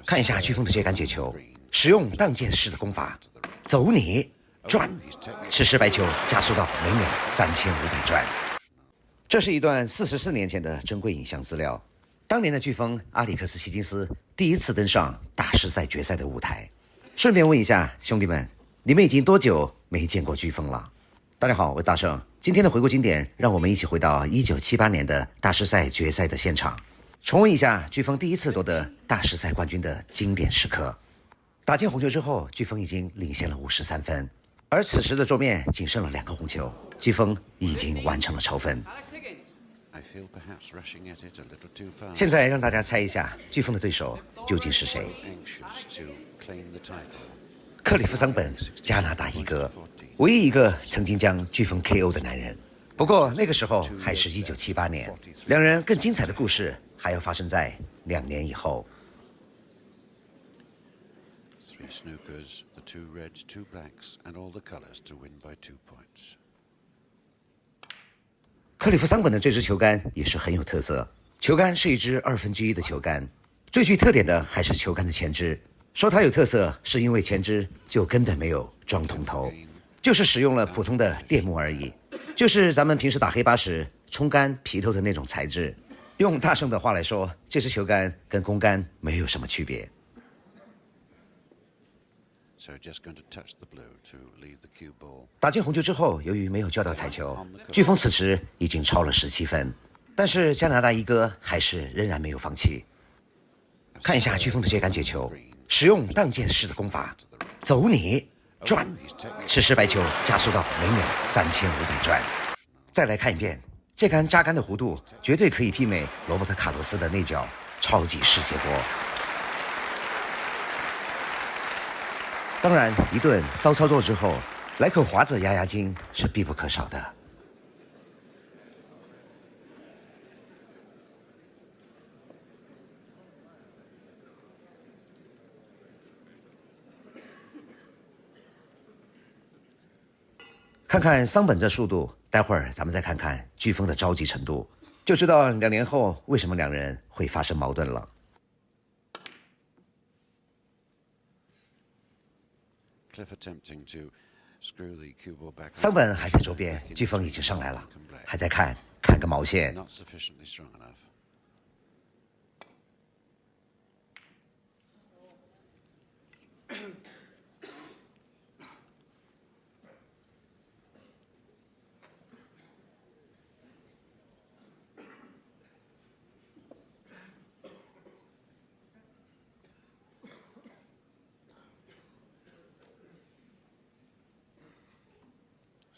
看一下飓风的接杆解球，使用当剑式的攻法，走你转。此时白球加速到每秒3500转。这是一段44年前的珍贵影像资料。当年的飓风阿里克斯·希金斯第一次登上大师赛决赛的舞台。顺便问一下兄弟们，你们已经多久没见过飓风了？大家好，我是大圣。今天的回顾经典，让我们一起回到1978年的大师赛决赛的现场，重温一下飓风第一次夺得大师赛冠军的经典时刻。打进红球之后，飓风已经领先了53分，而此时的桌面仅剩了2个红球，飓风已经完成了超分。现在让大家猜一下，飓风的对手究竟是谁？克里夫·桑本，加拿大一哥，唯一一个曾经将飓风 KO 的男人。不过那个时候还是1978年，两人更精彩的故事还要发生在2年以后。克里夫·桑本的这支球杆也是很有特色，球杆是一支1/2的球杆，最具特点的还是球杆的前支。说它有特色，是因为前支就根本没有装铜头，就是使用了普通的电木而已，就是咱们平时打黑八时冲杆皮头的那种材质。用大圣的话来说，这支球杆跟公杆没有什么区别。打进红球之后，由于没有叫到彩球，飓风此时已经超了17分，但是加拿大一哥还是仍然没有放弃。看一下飓风的接杆解球，使用当剑式的攻法，走你转。此时白球加速到每秒3500转。再来看一遍，这杆扎杆的弧度绝对可以媲美罗伯特·卡洛斯的那脚超级世界波。当然，一顿骚操作之后，来口华子压压惊是必不可少的。看看桑本这速度，待会儿咱们再看看飓风的着急程度，就知道2年后为什么两人会发生矛盾了。桑本还在周边，飓风已经上来了，还在看个毛线。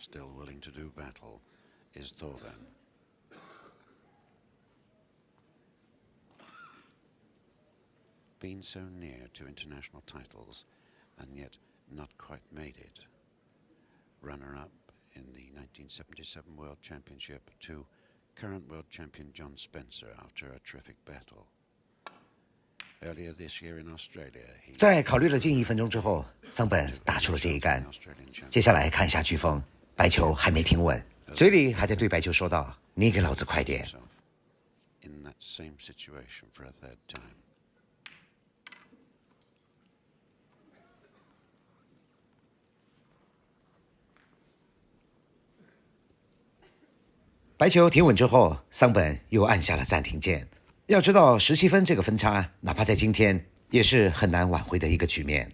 Still willing to do battle is Thorben. Been so near to international titles and yet not quite made it. Runner-up in the 1977 World Championship to current world champion John Spencer after a terrific battle. Earlier this year in Australia, 在考虑了近1分钟之后，桑本打出了这一杆。接下来看一下飓风。白球还没停稳，嘴里还在对白球说道：“你给老子快点！”白球停稳之后，桑本又按下了暂停键。要知道，17分这个分差，哪怕在今天也是很难挽回的一个局面。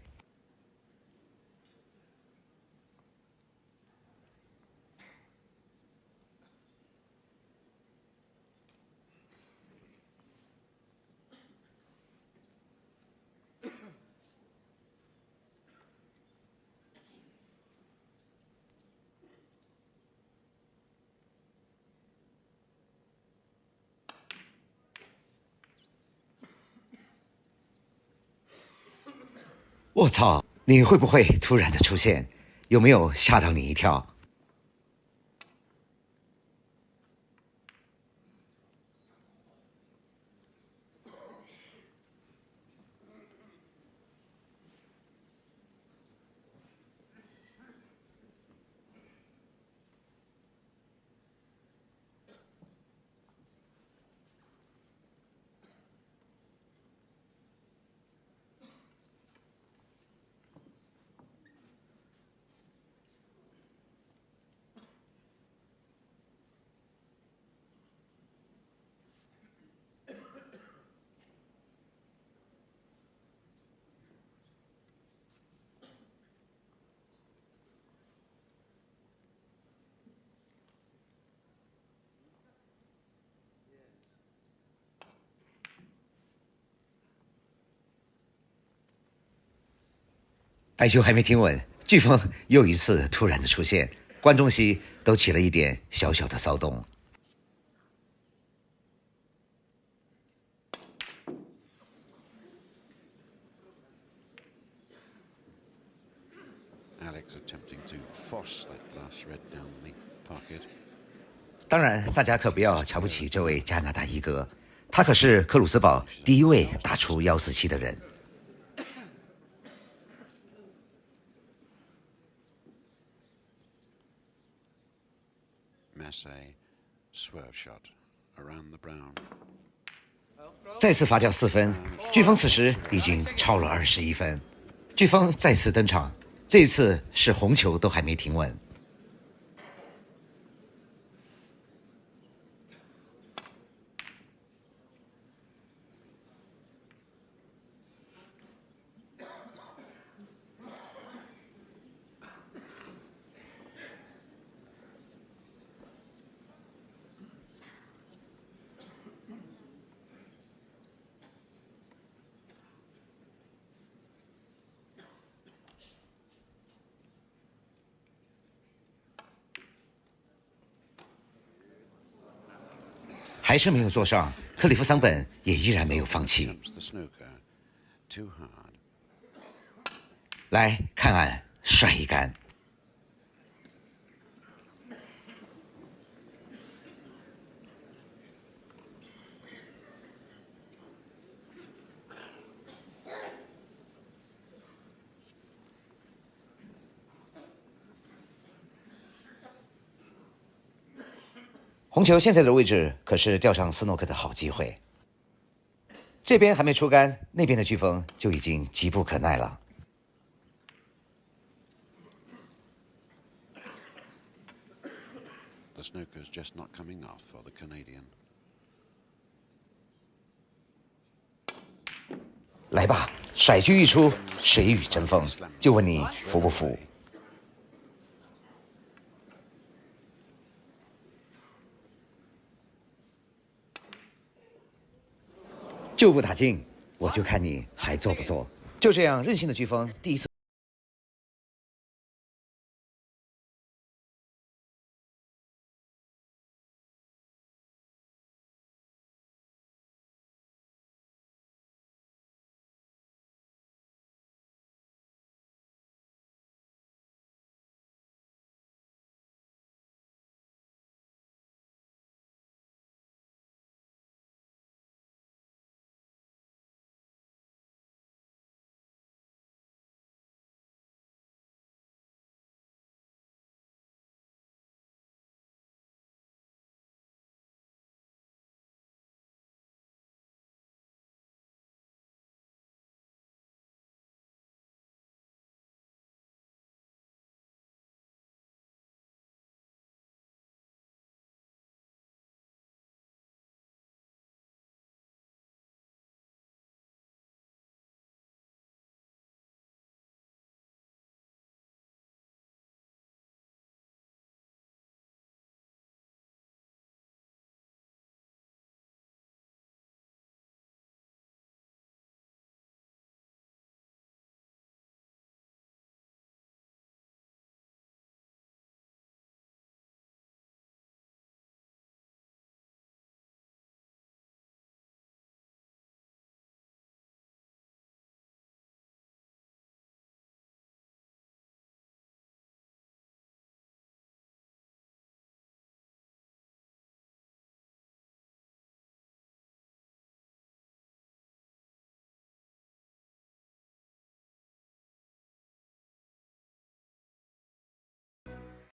我操！你会不会突然的出现？有没有吓到你一跳？白球还没停稳，飓风又一次突然的出现，观众席都起了一点小小的骚动。Alex attempting to force that last red down the pocket. 当然，大家可不要瞧不起这位加拿大一哥，他可是克鲁斯堡第一位打出147的人。Massey swerve shot around the brown. 再次罚掉4分，飓风此时已经超了21分。飓风再次登场，这一次是红球都还没停稳。还是没有坐上，克里夫桑本也依然没有放弃。 Jumps the snooker too hard. 来看岸帅一杆。红球现在的位置可是钓上斯诺克的好机会。这边还没出杆，那边的飓风就已经急不可耐了。 The snooker's just not coming off for the Canadian. 来吧，甩狙一出，谁与争锋？就问你服不服？就不打进，我就看你还做不做。就这样，任性的飓风第一次。